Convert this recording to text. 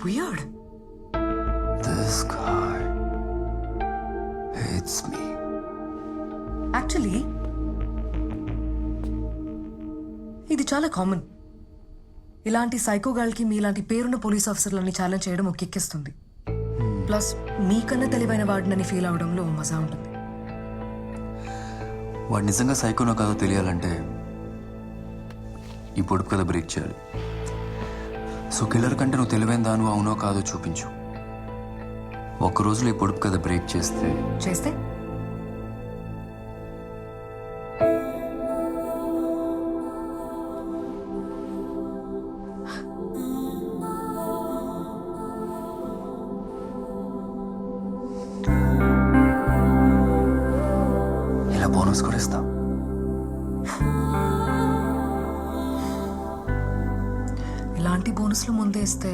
Weird. This guy hates me. Actually, ఇది చాలా common. ఇలాంటి సైకో గర్ల్కి మీలాంటి పేరున్న పోలీస్ ఆఫీసర్లని ఛాలెంజ్ చేయడం ఒక్కెక్కిస్తుంది. ప్లస్ మీకన్నా తెలివైన వాడినని ఫీల్ అవడంలో మజా ఉంటుంది. వాడు నిజంగా సైకోనో కాదో తెలియాలంటే ఈ పొడుపు కథ బ్రేక్ చేయాలి. సో కిల్లర్ కంటే నువ్వు తెలివైన దాను అవునో కాదో చూపించు. ఒక్క రోజులో ఈ పొడుపు కథ బ్రేక్ చేస్తే ఇలా బోనస్ కూడా ఇస్తా. ఇలాంటి బోనస్లు ముందే ఇస్తే